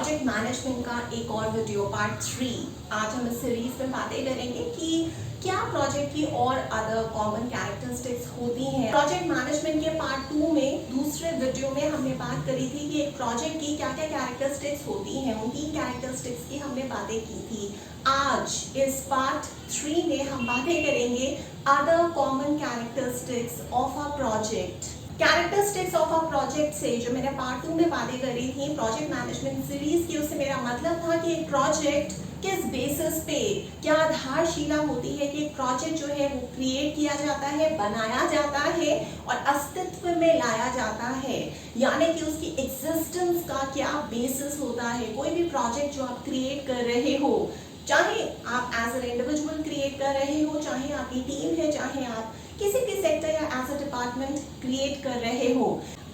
Project management का एक और वीडियो पार्ट 3। आज हम इस सीरीज में बातें करेंगे कि क्या प्रोजेक्ट की और अदर कॉमन कैरेक्टरिस्टिक्स होती हैं। प्रोजेक्ट मैनेजमेंट के पार्ट 2 में दूसरे वीडियो में हमने बात करी थी कि एक प्रोजेक्ट की क्या क्या कैरेक्टरिस्टिक्स होती हैं, उन 3 कैरेक्टरिस्टिक्स की हमने बातें की थी। आज इस पार्ट 3 में हम बातें करेंगे other common characteristics of a project. Characteristics of a project से जो मैंने पार्ट 2 में बातें करी थी प्रोजेक्ट मैनेजमेंट सीरीज की, उससे मेरा मतलब था कि एक प्रोजेक्ट किस बेसिस पे, क्या आधारशिला होती है कि एक प्रोजेक्ट जो है वो क्रिएट किया जाता है, बनाया जाता है और अस्तित्व में लाया जाता है, यानी कि उसकी एग्जिस्टेंस का क्या बेसिस होता है। कोई भी प्रोजेक्ट जो आप क्रिएट कर रहे हो, चाहे आप एज एन इंडिविजुअल क्रिएट कर रहे हो, चाहे आपकी टीम है, चाहे आप किसी भी सेक्टर या एज अ डिपार्टमेंट क्रिएट कर रहे हो,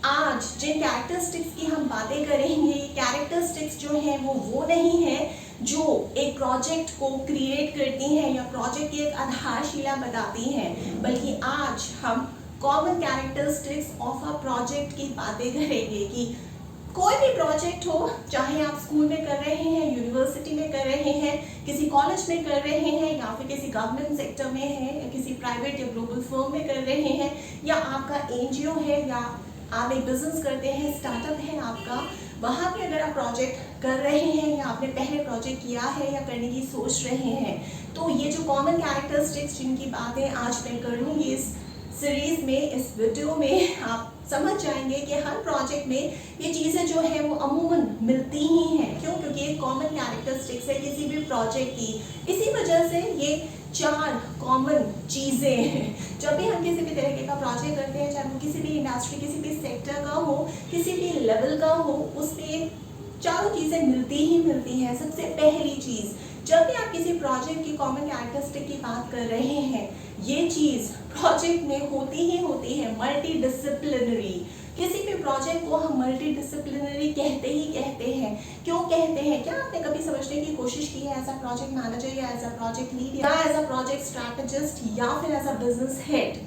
आज जिन कैरेक्टरिस्टिक्स की हम बातें करेंगे, कैरेक्टरिस्टिक्स जो हैं वो नहीं है जो एक प्रोजेक्ट को क्रिएट करती हैं या प्रोजेक्ट की एक आधारशिला बताती हैं, बल्कि आज हम common characteristics of a project की बातें करेंगे कि कोई भी प्रोजेक्ट हो, चाहे आप स्कूल में कर रहे हैं, यूनिवर्सिटी में कर रहे हैं, किसी कॉलेज में कर रहे हैं, या फिर किसी गवर्नमेंट सेक्टर में है, या किसी प्राइवेट या ग्लोबल फर्म में कर रहे हैं, या आपका एनजीओ है, या आप एक बिजनेस करते हैं, स्टार्टअप है आपका, वहाँ पे अगर आप प्रोजेक्ट कर रहे हैं या आपने पहले प्रोजेक्ट किया है या करने की सोच रहे हैं, तो ये जो कॉमन कैरेक्टरिस्टिक्स जिनकी बातें आज मैं करूँगी इस सीरीज में, इस वीडियो में, आप समझ जाएंगे कि हर प्रोजेक्ट में ये चीज़ें जो है वो अमूमन मिलती ही हैं। क्यों? क्योंकि ये कॉमन कैरेक्टरिस्टिक्स है किसी भी प्रोजेक्ट की। इसी वजह से ये 4 कॉमन चीज़ें हैं। जब भी हम किसी भी तरीके का प्रोजेक्ट करते हैं, चाहे वो किसी भी इंडस्ट्री, किसी भी सेक्टर का हो, किसी भी लेवल का हो, उसमें चारों चीज़ें मिलती ही मिलती हैं। सबसे पहली चीज़, जब भी आप किसी प्रोजेक्ट की कॉमन कैरेक्टरिस्टिक की बात कर रहे हैं, ये चीज़ प्रोजेक्ट में होती ही होती है मल्टी डिसिप्लिनरी। किसी भी प्रोजेक्ट को हम मल्टी डिसिप्लिनरी कहते ही कहते हैं। क्यों कहते हैं? क्या आपने कभी समझने की कोशिश की है एज अ प्रोजेक्ट मैनेजर या एज अ प्रोजेक्ट लीड या एज अ प्रोजेक्ट स्ट्रैटेजिस्ट या फिर एज अ बिजनेस हेड?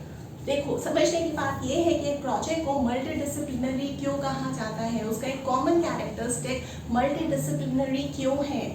देखो, समझने की बात यह है कि एक प्रोजेक्ट को मल्टी डिसिप्लिनरी क्यों कहा जाता है, उसका एक कॉमन कैरेक्टरिस्टिक मल्टी डिसिप्लिनरी क्यों है।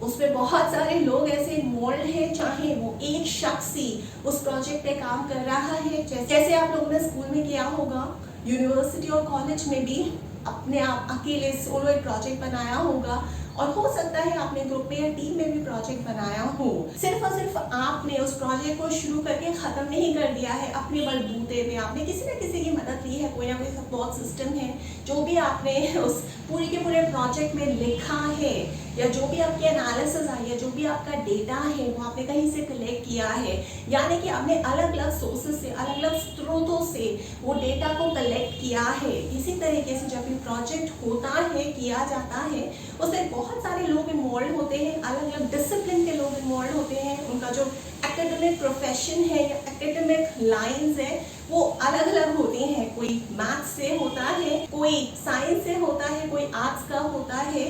उसमें बहुत सारे लोग ऐसे इन्वॉल्व हैं, चाहे वो एक शख्स ही उस प्रोजेक्ट पे काम कर रहा है, जैसे आप लोगों ने स्कूल में किया होगा, यूनिवर्सिटी और कॉलेज में भी अपने आप अकेले सोलो एक प्रोजेक्ट बनाया होगा, और हो सकता है आपने ग्रुप में या टीम में भी प्रोजेक्ट बनाया हो। सिर्फ और सिर्फ आपने उस प्रोजेक्ट को शुरू करके ख़त्म नहीं कर दिया है अपने बलबूते पे, आपने किसी न किसी की मदद ली है, कोई ना कोई सपोर्ट सिस्टम है। जो भी आपने उस पूरे के पूरे प्रोजेक्ट में लिखा है, या जो भी आपकी एनालिसिस आई है, जो भी आपका डेटा है, वो आपने कहीं से कलेक्ट किया है, यानी कि आपने अलग अलग सोर्सेज से, अलग अलग स्रोतों से वो डेटा को कलेक्ट किया है। इसी तरीके से जब भी प्रोजेक्ट होता है, किया जाता है, उसमें बहुत सारे लोग इन्वॉल्व होते हैं, अलग अलग डिसिप्लिन के लोग इन्वॉल्व होते हैं। उनका जो एकेडमिक प्रोफेशन है या एकेडमिक लाइंस है वो अलग अलग होती हैं। कोई मैथ्स से होता है, कोई साइंस से होता है, कोई आर्ट्स का होता है,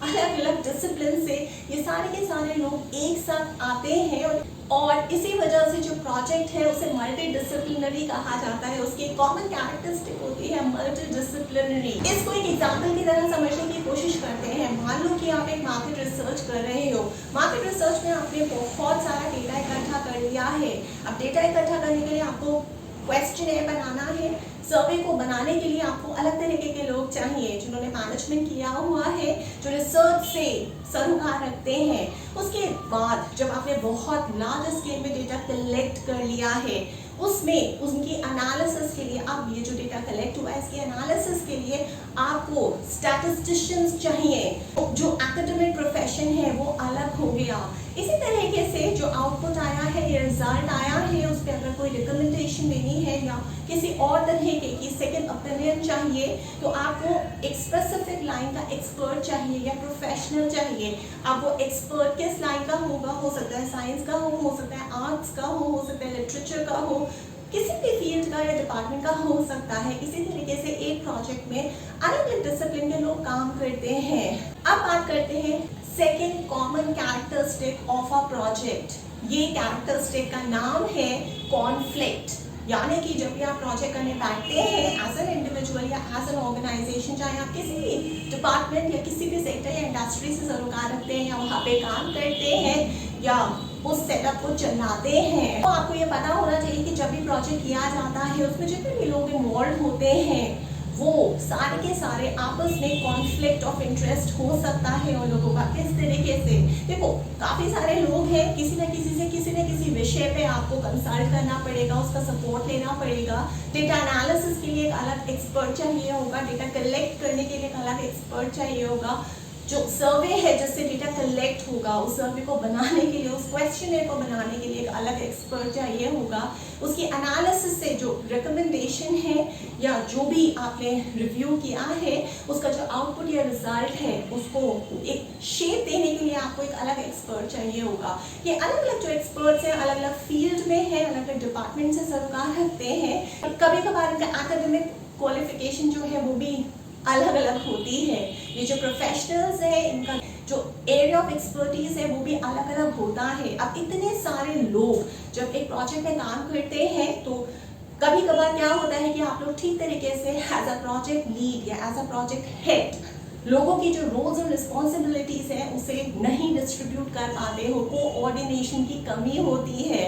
अलग अलग डिसिप्लिन से ये सारे के सारे लोग एक साथ आते हैं, और इसी वजह से जो प्रोजेक्ट है उसे मल्टी डिसिप्लिनरी कहा जाता है। उसकी कॉमन कैरेक्टरिस्टिक होती है मल्टी डिसिप्लिनरी। इसको एक एग्जाम्पल की तरह समझने की कोशिश करते हैं। मान लो कि आप एक मार्केट रिसर्च कर रहे हो। मार्केट रिसर्च में आपने बहुत सारा डेटा इकट्ठा कर लिया है। अब डेटा इकट्ठा करने के लिए आपको क्वेश्चन बनाना है। सर्वे को बनाने के लिए आपको अलग तरीके के लोग चाहिए, जिन्होंने मैनेजमेंट किया हुआ है, जो रिसर्च से सरोकार रखते हैं। उसके बाद जब आपने बहुत लार्ज स्केल में डेटा कलेक्ट कर लिया है, उसमें उनकी एनालिसिस के लिए, अब ये जो डेटा कलेक्ट हुआ है इसके एनालिसिस के लिए आपको स्टैटिस्टिशियंस चाहिए। जो एकेडमिक प्रोफेशन है वो अलग हो गया। इसी तरीके से जो आउटपुट आया है, ये रिजल्ट आया है, उस पर अगर कोई रिकमेंडेशन देनी है या किसी और तरीके की सेकंड ओपिनियन चाहिए, तो आपको एक स्पेसिफिक लाइन का एक्सपर्ट चाहिए या प्रोफेशनल चाहिए। अब वो एक्सपर्ट किस लाइन का होगा? हो सकता है साइंस का हो सकता है आर्ट्स का हो सकता है लिटरेचर का हो, किसी भी फील्ड का या डिपार्टमेंट का हो सकता है। इसी तरीके से एक प्रोजेक्ट में अलग अलग डिसिप्लिन के लोग काम करते हैं। अब बात करते हैं second common characteristic of a project. ये कैरेक्टरिस्टिक का नाम है कॉन्फ्लिक्ट। यानी कि जब भी आप प्रोजेक्ट करने बैठते हैं एज एन इंडिविजुअल या एज एन ऑर्गेनाइजेशन, चाहे आप किसी भी डिपार्टमेंट या किसी भी सेक्टर या इंडस्ट्री से सरोकार रखते हैं या वहाँ पे काम करते हैं या उस सेटअप को चलाते हैं, तो आपको ये पता होना चाहिए कि जब भी प्रोजेक्ट किया जाता है उसमें जितने भी लोग इन्वॉल्व होते हैं वो सारे के सारे आपस में कॉन्फ्लिक्ट ऑफ इंटरेस्ट हो सकता है उन लोगों का। किस तरीके से, देखो काफ़ी सारे लोग हैं, किसी न किसी विषय पे आपको कंसल्ट करना पड़ेगा, उसका सपोर्ट लेना पड़ेगा। डेटा एनालिसिस के लिए एक अलग एक्सपर्ट चाहिए होगा, डेटा कलेक्ट करने के लिए एक अलग एक्सपर्ट चाहिए होगा, जो सर्वे है जिससे डेटा कलेक्ट होगा उस सर्वे को बनाने के लिए, उस क्वेश्चनर को बनाने के लिए एक अलग एक्सपर्ट चाहिए होगा। उसकी एनालिसिस से जो रिकमेंडेशन है या जो भी आपने रिव्यू किया है उसका जो आउटपुट या रिजल्ट है उसको एक शेप देने के लिए आपको एक अलग एक्सपर्ट चाहिए होगा। ये अलग अलग जो एक्सपर्ट्स हैं अलग अलग फील्ड में है, अलग अलग डिपार्टमेंट से सरोकार रखते हैं। कभी कभार इनका एकेडमिक क्वालिफिकेशन जो है वो भी अलग अलग होती है। ये जो प्रोफेशनल्स हैं इनका जो एरिया ऑफ एक्सपर्टीज है वो भी अलग अलग होता है। अब इतने सारे लोग जब एक प्रोजेक्ट में काम करते हैं तो कभी कभार क्या होता है कि आप लोग ठीक तरीके से एज अ प्रोजेक्ट लीड या एज अ प्रोजेक्ट हेड लोगों की जो रोल्स और रिस्पॉन्सिबिलिटीज हैं उसे नहीं डिस्ट्रीब्यूट कर पाते हो, कोऑर्डिनेशन की कमी होती है,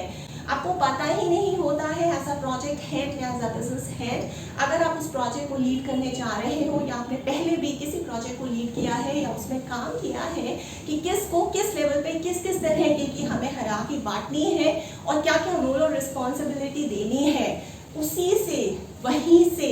आपको पता ही नहीं होता है एज अ प्रोजेक्ट हेड या एज अ बिजनेस हेड अगर आप उस प्रोजेक्ट को लीड करने जा रहे हो या आपने पहले भी किसी प्रोजेक्ट को लीड किया है या उसमें काम किया है कि किसको किस लेवल पे किस तरह की हमें हायरार्की बांटनी है और क्या क्या रोल और रिस्पॉन्सिबिलिटी देनी है। उसी से वहीं से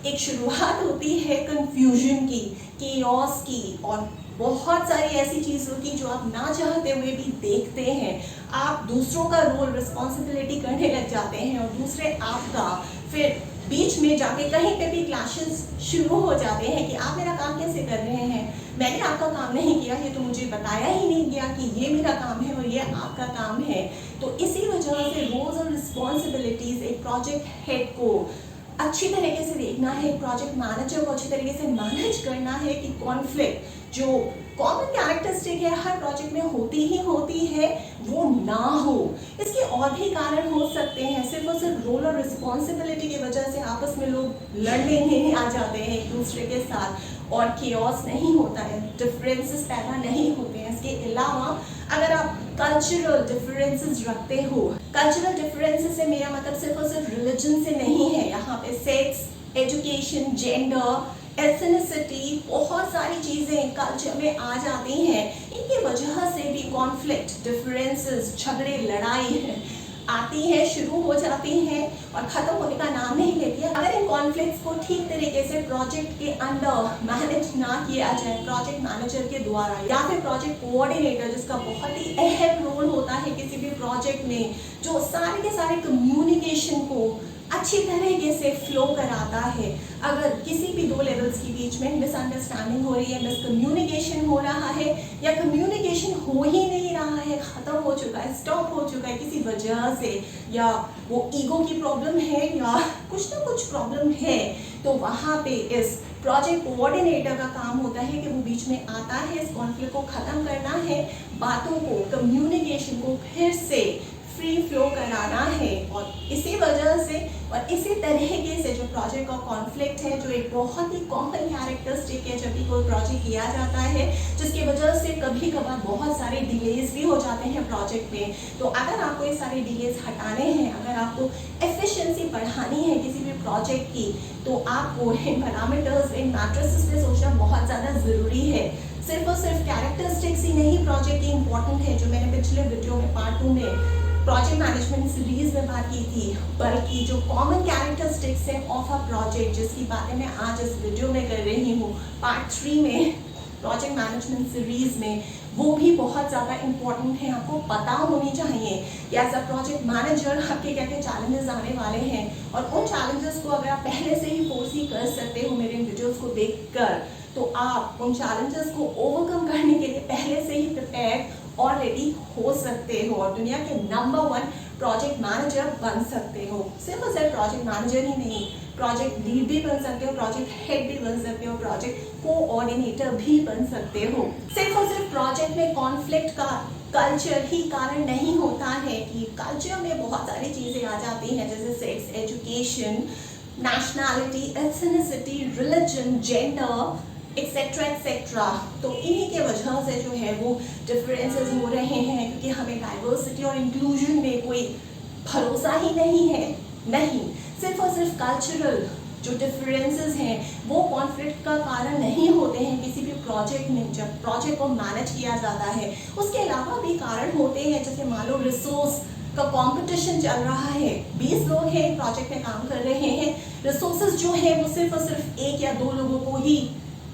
एक शुरुआत होती है कंफ्यूजन की, केओस की और बहुत सारी ऐसी चीज़ों की जो आप ना चाहते हुए भी देखते हैं। आप दूसरों का रोल रिस्पॉन्सिबिलिटी करने लग जाते हैं और दूसरे आपका, फिर बीच में जाके कहीं पे भी क्लैशेस शुरू हो जाते हैं कि आप मेरा काम कैसे कर रहे हैं, मैंने आपका काम नहीं किया, ये तो मुझे बताया ही नहीं गया कि ये मेरा काम है और ये आपका काम है। तो इसी वजह से रोल्स और रिस्पॉन्सिबिलिटीज एक प्रोजेक्ट हेड को अच्छी तरीके से देखना है, प्रोजेक्ट मैनेजर को अच्छी तरीके से मैनेज करना है कि कॉन्फ्लिक्ट जो कॉमन कैरेक्टरिस्टिक है हर प्रोजेक्ट में होती है वो ना हो। इसके और भी कारण हो सकते हैं, सिर्फ और सिर्फ रोल और रिस्पॉन्सिबिलिटी की वजह से आपस में लोग लड़ने नहीं आ जाते हैं एक दूसरे के साथ और केओस नहीं होता है, डिफरेंसेस पैदा नहीं होते हैं। इसके अलावा अगर आप कल्चरल डिफरेंसेस रखते हो, कल्चरल डिफरेंसेस से मेरा मतलब सिर्फ और सिर्फ रिलीजन से नहीं है, यहाँ पे सेक्स, एजुकेशन, जेंडर, एथनिसिटी, बहुत सारी चीज़ें कल्चर में आ जाती हैं। इनकी वजह से भी कॉन्फ्लिक्ट, डिफरेंसेस, झगड़े, लड़ाई आती है, शुरू हो जाती हैं और ख़त्म होने का नाम नहीं लेती है। अगर इन कॉन्फ्लिक्ट्स को ठीक तरीके से प्रोजेक्ट के अंदर मैनेज ना किया जाए प्रोजेक्ट मैनेजर के द्वारा या फिर प्रोजेक्ट कोऑर्डिनेटर जिसका बहुत ही अहम रोल होता है किसी भी प्रोजेक्ट में, जो सारे के सारे कम्युनिकेशन को अच्छी तरीके से फ्लो कराता है। अगर किसी भी दो लेवल्स के बीच में मिसअंडरस्टैंडिंग हो रही है, मिसकम्युनिकेशन हो रहा है या कम्युनिकेशन हो ही नहीं रहा है, ख़त्म हो चुका है, स्टॉप हो चुका है किसी वजह से, या वो ईगो की प्रॉब्लम है या कुछ ना कुछ प्रॉब्लम है, तो वहाँ पे इस प्रोजेक्ट कोऑर्डिनेटर का काम होता है कि वो बीच में आता है, इस कॉन्फ्लिक्ट को ख़त्म करना है, बातों को, कम्युनिकेशन को फिर से फ्री फ्लो कराना है। और इसी वजह से और इसी तरीके से जो प्रोजेक्ट का कॉन्फ्लिक्ट है, जो एक बहुत ही कॉमन कैरेक्टरिस्टिक है जब भी कोई प्रोजेक्ट किया जाता है, जिसकी वजह से कभी कभार बहुत सारे डिलेज भी हो जाते हैं प्रोजेक्ट में। तो अगर आपको ये सारे डिलेज हटाने हैं, अगर आपको एफिशिएंसी बढ़ानी है किसी भी प्रोजेक्ट की, तो आपको इन पैरामीटर्स, इन मैट्रिसेस पे सोचना बहुत ज़्यादा ज़रूरी है। सिर्फ और सिर्फ कैरेक्टरिस्टिक्स ही नहीं प्रोजेक्ट की इंपॉर्टेंट है, जो मैंने पिछले वीडियो में पार्ट 2 में प्रोजेक्ट मैनेजमेंट सीरीज में बात की थी, बल्कि जो कॉमन कैरेक्टरिस्टिक्स हैं ऑफ अ प्रोजेक्ट, जिसकी बातें मैं आज इस वीडियो में कर रही हूँ पार्ट 3 में प्रोजेक्ट मैनेजमेंट सीरीज में, वो भी बहुत ज़्यादा इम्पोर्टेंट है। आपको पता होनी चाहिए कि एज अ प्रोजेक्ट मैनेजर आपके क्या क्या चैलेंजेस आने वाले हैं, और उन चैलेंजेस को अगर आप पहले से ही फोर्सी कर सकते हो मेरे वीडियोज़ को देख कर, तो आप उन चैलेंजेस को ओवरकम करने के लिए पहले से ही प्रिपेयर और रेडी हो सकते हो और दुनिया के नंबर 1 प्रोजेक्ट मैनेजर बन सकते हो। सिर्फ और सिर्फ प्रोजेक्ट मैनेजर ही नहीं, प्रोजेक्ट लीड भी बन सकते हो, प्रोजेक्ट हेड भी बन सकते हो, प्रोजेक्ट कोऑर्डिनेटर भी बन सकते हो। सिर्फ और सिर्फ प्रोजेक्ट में कॉन्फ्लिक्ट का कल्चर ही कारण नहीं होता है कि कल्चर में बहुत सारी चीजें आ जाती हैं, जैसे sex, education, nationality, ethnicity, religion, gender etcetera etcetera. तो इन्हीं के वजह से जो है वो डिफरेंसेस हो रहे हैं, क्योंकि हमें डाइवर्सिटी और इंक्लूजन में कोई भरोसा ही नहीं है। नहीं, सिर्फ और सिर्फ कल्चरल जो डिफरेंसेस हैं वो कॉन्फ्लिक्ट का कारण नहीं होते हैं किसी भी प्रोजेक्ट में जब प्रोजेक्ट को मैनेज किया जाता है। उसके अलावा भी कारण होते हैं, जैसे मान लो रिसोर्स का कंपटीशन चल रहा है, 20 लोग हैं प्रोजेक्ट में काम कर रहे हैं, रिसोर्सेज जो है वो सिर्फ और सिर्फ 1 या 2 लोगों को ही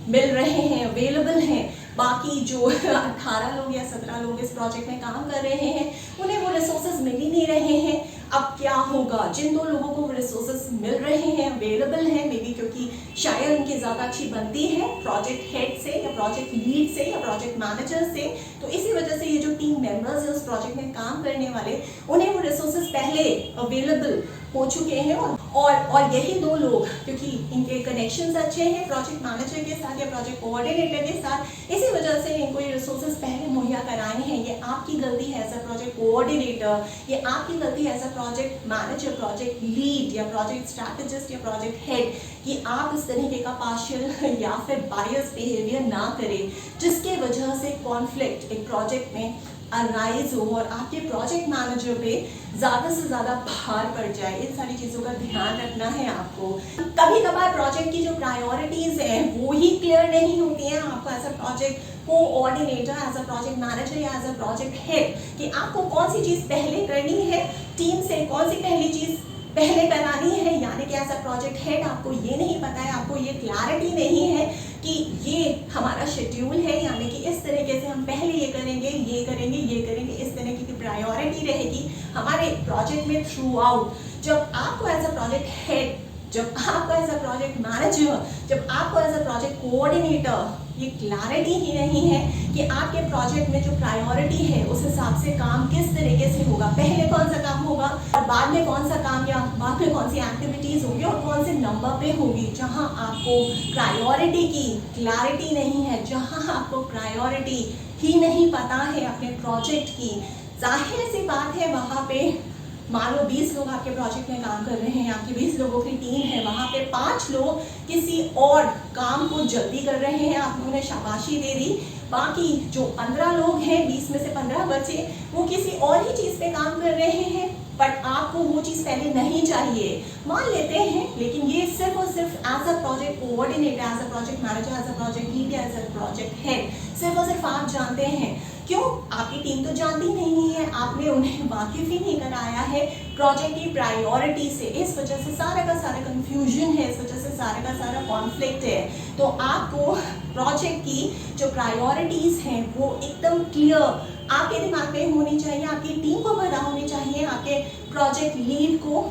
मिल रहे हैं, अवेलेबल हैं। बाकी जो 18 लोग या 17 लोग इस प्रोजेक्ट में काम कर रहे हैं उन्हें वो रिसोर्सेज मिल ही नहीं रहे हैं। अब क्या होगा, जिन 2 लोगों को रिसोर्सेज मिल रहे हैं, अवेलेबल हैं, मे बी क्योंकि शायद उनकी ज़्यादा अच्छी बनती है प्रोजेक्ट हेड से या प्रोजेक्ट लीड से या प्रोजेक्ट मैनेजर से, तो इसी वजह से ये जो टीम मेंबर्स हैं उस प्रोजेक्ट में काम करने वाले, उन्हें वो रिसोर्सेज पहले अवेलेबल हो चुके हैं। और यही 2 लोग क्योंकि इनके कनेक्शंस अच्छे हैं प्रोजेक्ट मैनेजर के साथ या प्रोजेक्ट कोऑर्डिनेटर के साथ, इसी वजह से इनको ये रिसोर्सेज पहले मुहैया कराए हैं। ये आपकी गलती है एज अ प्रोजेक्ट कोऑर्डिनेटर, ये आपकी गलती है as a project manager, project lead या प्रोजेक्ट स्ट्रैटेजिस्ट या प्रोजेक्ट हेड कि आप इस तरीके का पार्शियल या फिर बायस बिहेवियर ना करें जिसके वजह से कॉन्फ्लिक्ट एक प्रोजेक्ट में अराइज हो और आपके प्रोजेक्ट मैनेजर पे ज़्यादा से ज़्यादा भार पड़ जाए। इन सारी चीज़ों का ध्यान रखना है आपको। कभी कभार प्रोजेक्ट की जो प्रायोरिटीज़ हैं वो ही क्लियर नहीं होती हैं आपको as a project coordinator, as a project manager या एज अ प्रोजेक्ट हेड कि आपको कौन सी चीज़ पहले करनी है, टीम से कौन सी पहली चीज़ पहले करानी है। यानी कि एज अ प्रोजेक्ट हेड आपको ये नहीं पता है, आपको ये क्लैरिटी नहीं है कि ये हमारा शेड्यूल है, यानी कि इस तरीके से हम पहले ये करेंगे, ये करेंगे, ये करेंगे, इस तरह की प्रायोरिटी रहेगी हमारे प्रोजेक्ट में थ्रू आउट। जब आपको एज अ प्रोजेक्ट हेड, जब आपको एज अ प्रोजेक्ट मैनेजर, जब आपको एज अ प्रोजेक्ट कोऑर्डिनेटर ये क्लैरिटी ही नहीं है कि आपके प्रोजेक्ट में जो प्रायोरिटी है उस हिसाब से काम किस तरीके से होगा, पहले कौन सा काम होगा और बाद में कौन सा काम या बाद में कौन सी एक्टिविटीज होगी और कौन से नंबर पे होगी। जहां आपको प्रायोरिटी की क्लैरिटी नहीं है, जहां आपको प्रायोरिटी ही नहीं पता है अपने प्रोजेक्ट की, जाहिर सी बात है वहां पे मान लो 20 लोग आपके प्रोजेक्ट में काम कर रहे हैं, आपकी 20 लोगों की टीम है, वहाँ पे 5 लोग किसी और काम को जल्दी कर रहे हैं, आपने उन्हें शाबाशी दे दी। बाकी जो 15 लोग हैं, 20 में से 15 बचे, वो किसी और ही चीज़ पे काम कर रहे हैं, बट आपको वो चीज़ पहले नहीं चाहिए, मान लेते हैं। लेकिन ये सिर्फ और सिर्फ as a project coordinator, as a project manager, as a project lead, as a project head सिर्फ और सिर्फ आप जानते हैं। क्यों? आपकी टीम तो जानती नहीं है, आपने उन्हें वाकिफ ही नहीं कराया है प्रोजेक्ट की प्रायोरिटी से। इस वजह से सारा का सारा कंफ्यूजन है, इस वजह से सारा का सारा कॉन्फ्लिक्ट है। तो आपको प्रोजेक्ट की जो प्रायोरिटीज़ हैं वो एकदम क्लियर आपके दिमाग में होनी चाहिए, आपकी टीम को पता होनी चाहिए, आपके प्रोजेक्ट लीड को,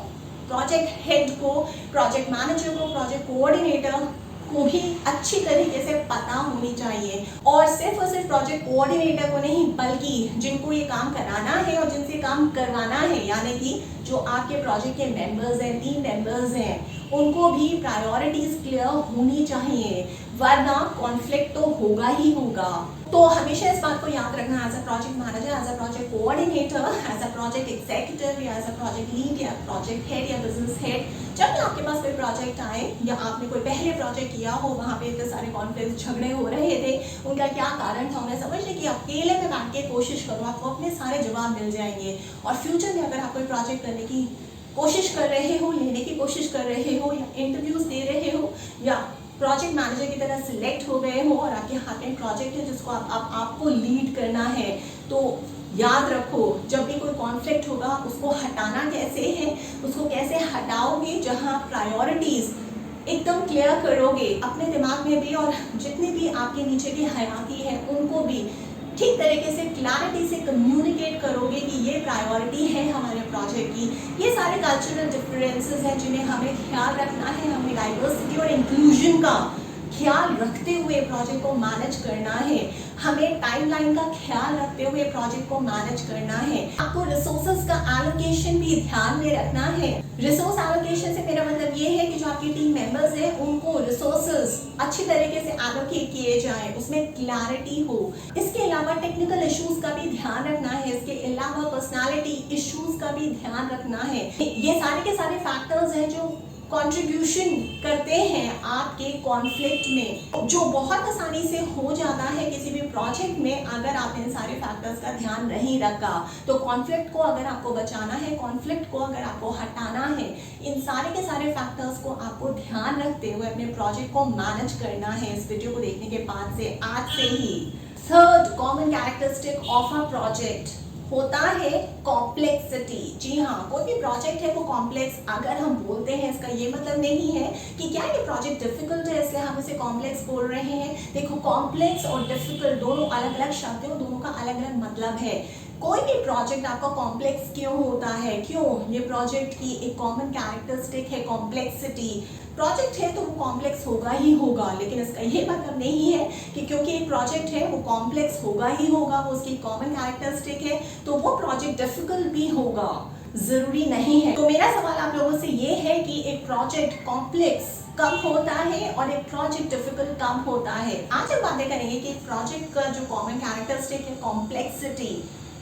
प्रोजेक्ट हेड को, प्रोजेक्ट मैनेजर को, प्रोजेक्ट कोऑर्डिनेटर को भी अच्छी तरीके से पता होनी चाहिए। और सिर्फ प्रोजेक्ट कोऑर्डिनेटर को नहीं, बल्कि जिनको ये काम कराना है और जिनसे काम करवाना है, यानी कि जो आपके प्रोजेक्ट के मेंबर्स हैं, टीम मेंबर्स हैं, उनको भी प्रायोरिटीज क्लियर होनी चाहिए, वरना कॉन्फ्लिक्ट तो होगा ही होगा। तो हमेशा इस बात को याद रखना, as a project manager, as a project coordinator, as a project executive या एज अ प्रोजेक्ट लीड या प्रोजेक्ट हेड या बिजनेस हेड, जब भी आपके पास कोई प्रोजेक्ट आए या आपने कोई पहले प्रोजेक्ट किया हो, वहाँ पे इतने सारे कॉन्फ्लिक्ट झगड़े हो रहे थे, उनका क्या कारण था, उन्हें समझने की अकेले में बैठ के कोशिश करो, आपको अपने सारे जवाब मिल जाएंगे। और फ्यूचर में अगर आप कोई प्रोजेक्ट करने की कोशिश कर रहे हो, लेने की कोशिश कर रहे हो, या इंटरव्यूज दे रहे हो, या प्रोजेक्ट मैनेजर की तरह सिलेक्ट हो गए हो और आपके हाथ में प्रोजेक्ट है जिसको आपको लीड करना है, तो याद रखो जब भी कोई कॉन्फ्लिक्ट होगा उसको हटाना कैसे है, उसको कैसे हटाओगे, जहां प्रायोरिटीज एकदम क्लियर करोगे अपने दिमाग में भी, और जितनी भी आपके नीचे की हयाती है उनको भी ठीक तरीके से क्लैरिटी से कम्युनिकेट करोगे कि ये प्रायोरिटी है हमारे प्रोजेक्ट की। ये सारे कल्चरल डिफरेंसेस हैं जिन्हें हमें ख्याल रखना है, हमें डाइवर्सिटी और इंक्लूजन का ख्याल रखते हुए प्रोजेक्ट को मैनेज करना है। हमें टाइमलाइन का ख्याल रखते हुए प्रोजेक्ट को मैनेज करना है। आपको रिसोर्सेज का एलोकेशन भी ध्यान में रखना है। रिसोर्स एलोकेशन से मेरा मतलब ये है कि जो आपकी टीम मेंबर्स हैं उनको रिसोर्सेज अच्छी तरीके से एलोकेट किए जाएं, उसमें क्लैरिटी हो। इसके अलावा टेक्निकल इश्यूज का भी ध्यान रखना है, इसके अलावा पर्सनालिटी इश्यूज का भी ध्यान रखना है। ये सारे के सारे फैक्टर्स हैं जो कंट्रीब्यूशन करते हैं आपके कॉन्फ्लिक्ट में, जो बहुत आसानी से हो जाता है किसी भी प्रोजेक्ट में अगर आप इन सारे फैक्टर्स का ध्यान नहीं रखा। तो कॉन्फ्लिक्ट को अगर आपको बचाना है, कॉन्फ्लिक्ट को अगर आपको हटाना है, इन सारे के सारे फैक्टर्स को आपको ध्यान रखते हुए अपने प्रोजेक्ट को मैनेज करना है। इस वीडियो को देखने के बाद से, आज से ही। Third common characteristic of a project होता है कॉम्प्लेक्सिटी। जी हाँ, कोई भी प्रोजेक्ट है वो कॉम्प्लेक्स अगर हम बोलते हैं, इसका ये मतलब नहीं है कि क्या ये प्रोजेक्ट डिफिकल्ट है इसलिए हम इसे कॉम्प्लेक्स बोल रहे हैं। देखो, कॉम्प्लेक्स और डिफिकल्ट दोनों अलग अलग शब्द हैं, दोनों का अलग अलग मतलब है। कोई भी प्रोजेक्ट आपका कॉम्प्लेक्स क्यों होता है, क्यों? ये प्रोजेक्ट की एक कॉमन कैरेक्टरिस्टिक है कॉम्प्लेक्सिटी। प्रोजेक्ट है तो वो कॉम्प्लेक्स होगा ही होगा, लेकिन इसका ये मतलब नहीं है कि क्योंकि एक प्रोजेक्ट है वो कॉम्प्लेक्स होगा ही होगा, वो उसकी कॉमन कैरेक्टरिस्टिक है तो वो प्रोजेक्ट डिफिकल्ट भी होगा, जरूरी नहीं है। तो मेरा सवाल आप लोगों से ये है कि एक प्रोजेक्ट कॉम्प्लेक्स कब होता है और एक प्रोजेक्ट डिफिकल्ट कब होता है। आज हम बातें करेंगे कि एक प्रोजेक्ट का जो कॉमन कैरेक्टरिस्टिक है कॉम्प्लेक्सिटी,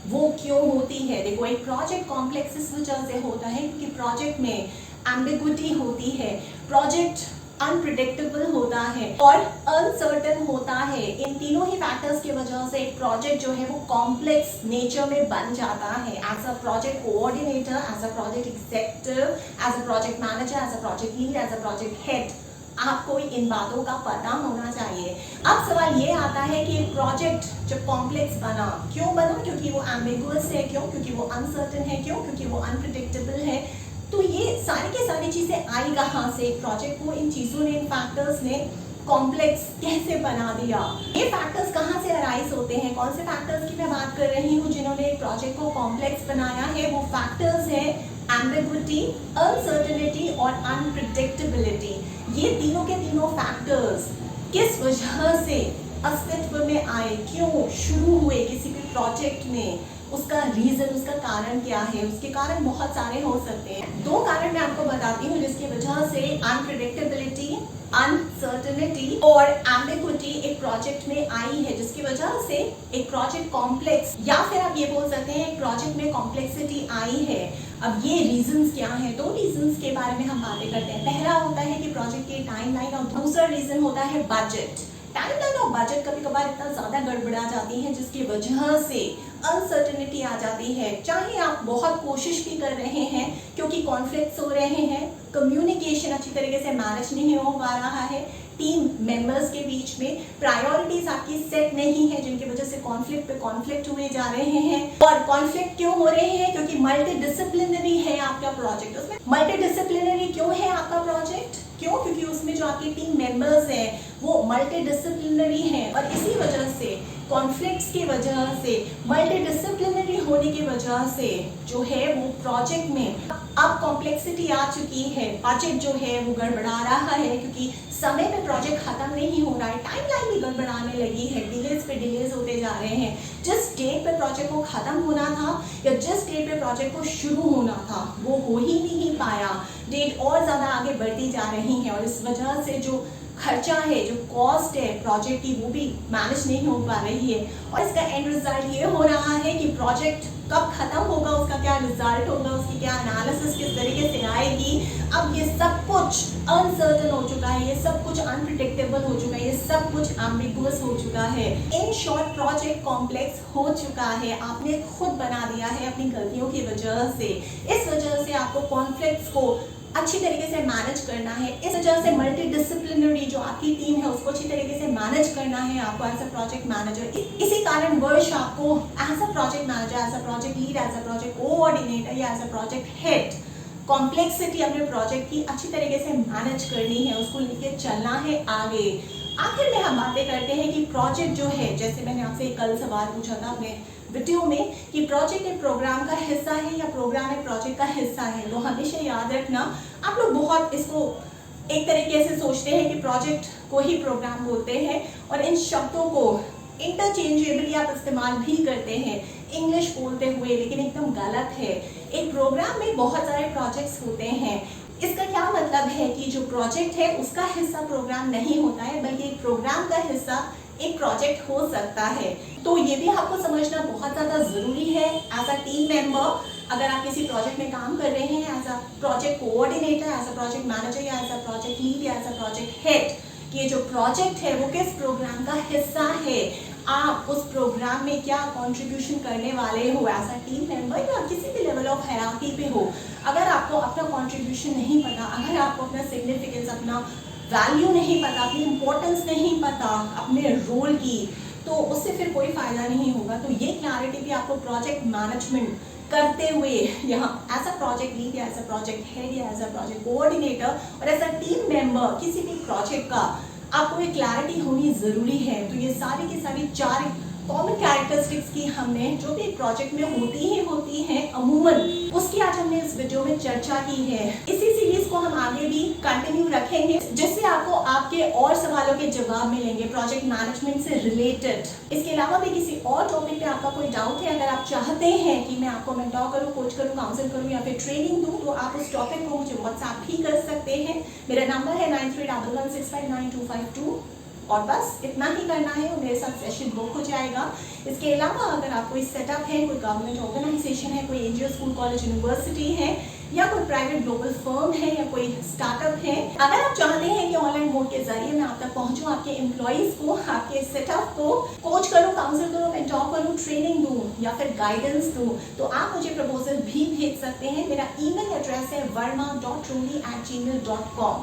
वो क्यों होती है। देखो, एक प्रोजेक्ट कॉम्प्लेक्स इस वजह से होता है क्योंकि प्रोजेक्ट में एम्बिग्विटी होती है, प्रोजेक्ट अनप्रिडिक्टेबल होता है और अनसर्टेन होता है। इन तीनों ही फैक्टर्स की वजह से एक प्रोजेक्ट जो है वो कॉम्प्लेक्स नेचर में बन जाता है। As a project coordinator, as a project executive, as a project manager, as a project lead, as a project head, आपको इन बातों का पता होना चाहिए। अब सवाल ये आता है कि एक प्रोजेक्ट जब कॉम्प्लेक्स बना, क्यों बना? क्योंकि वो एम्बिगुअस है। क्यों? क्योंकि वो अनसर्टेन है। क्यों? क्योंकि वो अनप्रिडिक्टेबल है। तो ये सारी की सारी चीजें आई कहाँ से? एक प्रोजेक्ट को इन चीजों ने, इन फैक्टर्स ने कॉम्प्लेक्स कैसे बना दिया? ये फैक्टर्स कहाँ से अराइज होते हैं? कौन से फैक्टर्स की मैं बात कर रही हूँ जिन्होंने एक प्रोजेक्ट को कॉम्प्लेक्स बनाया है? वो फैक्टर्स हैं एम्बिग्विटी, अनसर्टेनिटी और अनप्रिडिक्टेबिलिटी। ये तीनों के तीनों फैक्टर्स किस वजह से अस्तित्व में आए, क्यों शुरू हुए किसी भी प्रोजेक्ट में, उसका रीजन, उसका कारण क्या है? उसके कारण बहुत सारे हो सकते हैं। दो कारण मैं आपको बताती हूँ जिसकी वजह से अनप्रिडिक्टेबिलिटी, अनसर्टेनिटी और एम्बिग्विटी एक प्रोजेक्ट में आई है, जिसकी वजह से एक प्रोजेक्ट कॉम्प्लेक्स, या फिर आप ये बोल सकते हैं एक प्रोजेक्ट में कॉम्प्लेक्सिटी आई है। अब ये रीजंस क्या हैं? दो रीजंस के बारे में हम बातें करते हैं। पहला होता है कि प्रोजेक्ट की टाइमलाइन और दूसरा रीजन होता है बजट। टाइमलाइन और बजट कभी कभार इतना ज्यादा गड़बड़ा जाती है जिसकी वजह से अनसर्टेनिटी आ जाती है। चाहे आप बहुत कोशिश भी कर रहे हैं, क्योंकि कॉन्फ्लिक्ट्स हो रहे हैं, कम्युनिकेशन अच्छी तरीके से मैनेज नहीं हो पा रहा है, टीम मेंबर्स के बीच में प्रायोरिटीज आपकी सेट नहीं है, जिनकी वजह से कॉन्फ्लिक्ट पे कॉन्फ्लिक्ट हुए जा रहे हैं। और कॉन्फ्लिक्ट क्यों हो रहे हैं? क्योंकि मल्टी डिसिप्लिनरी है आपका प्रोजेक्ट। उसमें मल्टी डिसिप्लिनरी क्यों है आपका प्रोजेक्ट? क्यों? क्योंकि उसमें जो आपकी टीम मेंबर्स हैं वो मल्टी डिसिप्लिनरी हैं, और इसी वजह से कॉन्फ्लिक्ट्स की वजह से, मल्टी डिसिप्लिनरी होने की वजह से जो है वो प्रोजेक्ट में अब कॉम्प्लेक्सिटी आ चुकी है। बजट जो है वो गड़बड़ा रहा है क्योंकि समय पे प्रोजेक्ट खत्म नहीं हो रहा है, टाइमलाइन भी गड़बड़ाने लगी है, डिलेज पे डिलेज होते जा रहे हैं। जिस डेट पे प्रोजेक्ट को खत्म होना था या जिस डेट पे प्रोजेक्ट को शुरू होना था वो हो ही नहीं पाया, डेट और ज्यादा आगे बढ़ती जा रही है, और इस वजह से जो खर्चा है, जो कॉस्ट है प्रोजेक्ट की, वो भी मैनेज नहीं हो पा रही है। और इसका एंड रिजल्ट ये हो रहा है कि प्रोजेक्ट कब खत्म होगा, उसका क्या रिजल्ट होगा, उसकी क्या एनालिसिस किस तरीके से आएगी, अब ये सब कुछ अनसर्टन हो चुका है, ये सब कुछ अनप्रिडिक्टेबल हो चुका है, ये सब कुछ एम्बिगुअस हो चुका है। इन शॉर्ट प्रोजेक्ट कॉम्प्लेक्स हो चुका है, आपने खुद बना दिया है अपनी गलतियों की वजह से। इस वजह से आपको कॉन्फ्लिक्ट्स को अच्छी तरीके से मैनेज करना है। इस वजह से मल्टी डिसिप्लिनरी जो आपकी टीम है उसको अच्छी तरीके से मैनेज करना है आपको एज अ प्रोजेक्ट मैनेजर। इसी कारण वर्ष आपको as a project manager, as a project lead, as a project coordinator या as a project head complexity अपने प्रोजेक्ट की अच्छी तरीके से मैनेज करनी है, उसको लेके चलना है आगे। आखिर में हम बातें करते हैं कि प्रोजेक्ट जो है, जैसे मैंने आपसे कल सवाल पूछा था अपने वीडियो में कि प्रोजेक्ट एक प्रोग्राम का हिस्सा है या प्रोग्राम एक प्रोजेक्ट का हिस्सा है, तो हमेशा याद रखना। आप लोग बहुत इसको एक तरीके से सोचते हैं कि प्रोजेक्ट को ही प्रोग्राम बोलते हैं और इन शब्दों को इंटरचेंजेबली आप इस्तेमाल भी करते हैं इंग्लिश बोलते हुए, लेकिन एकदम गलत है। एक प्रोग्राम में बहुत सारे प्रोजेक्ट्स होते हैं। इसका क्या मतलब है कि जो प्रोजेक्ट है उसका हिस्सा प्रोग्राम नहीं होता है, बल्कि एक प्रोग्राम का हिस्सा एक प्रोजेक्ट हो सकता है। तो ये भी आपको समझना बहुत ज़्यादा ज़रूरी है एज अ टीम मेंबर। अगर आप किसी प्रोजेक्ट में काम कर रहे हैं as a project coordinator, as a project manager या एज अ प्रोजेक्ट लीड या एज अ प्रोजेक्ट हेड, ये जो प्रोजेक्ट है वो किस प्रोग्राम का हिस्सा है, आप उस प्रोग्राम में क्या कंट्रीब्यूशन करने वाले हो एज अ टीम मेंबर या किसी भी लेवल ऑफ हायरार्की पे हो। अगर आपको अपना कंट्रीब्यूशन नहीं पता, अगर आपको अपना सिग्निफिकेंस, अपना वैल्यू नहीं पता, अपनी इम्पोर्टेंस नहीं पता अपने रोल की, तो उससे फिर कोई फायदा नहीं होगा। तो ये क्लैरिटी भी आपको प्रोजेक्ट मैनेजमेंट करते हुए यहाँ एज अ प्रोजेक्ट लीड या एज अ प्रोजेक्ट हेड या एज अ प्रोजेक्ट कोऑर्डिनेटर और एज अ टीम मेंबर किसी भी प्रोजेक्ट का आपको ये क्लैरिटी होनी ज़रूरी है। तो ये सारी की सारी 4 कॉमन कैरेक्टरिस्टिक्स की हमने जो भी प्रोजेक्ट में होती हैं अमूमन, उसकी आज हमने इस वीडियो में चर्चा की है। इसी सीरीज को हम आगे भी कंटिन्यू रखेंगे, जिससे आपको आपके और सवालों के जवाब मिलेंगे प्रोजेक्ट मैनेजमेंट से रिलेटेड। इसके अलावा भी किसी और टॉपिक पे आपका कोई डाउट है, अगर आप चाहते हैं कि मैं आपको मेंटोर करूँ, कोच करूँ, काउंसिल करूँ या फिर ट्रेनिंग दूँ, तो आप उस टॉपिक को मुझे व्हाट्सएप भी कर सकते हैं। मेरा नंबर है 9311659252 और बस इतना ही करना है और मेरे साथ सेशन बुक हो जाएगा। इसके अलावा अगर आप कोई सेटअप है, कोई गवर्नमेंट ऑर्गेनाइजेशन है, कोई एनजीओ, स्कूल, कॉलेज, यूनिवर्सिटी है या कोई प्राइवेट ग्लोबल फर्म है या कोई स्टार्टअप है, अगर आप चाहते हैं कि ऑनलाइन मोड के जरिए मैं आप तक पहुंचूं, आपके एम्प्लॉइज को, आपके सेटअप को कोच करूं, काउंसिल करूं, मेंटोर करूं, ट्रेनिंग दूं या फिर गाइडेंस दूं, तो आप मुझे प्रपोजल भी भेज सकते हैं। मेरा ईमेल एड्रेस है verma.truly@gmail.com।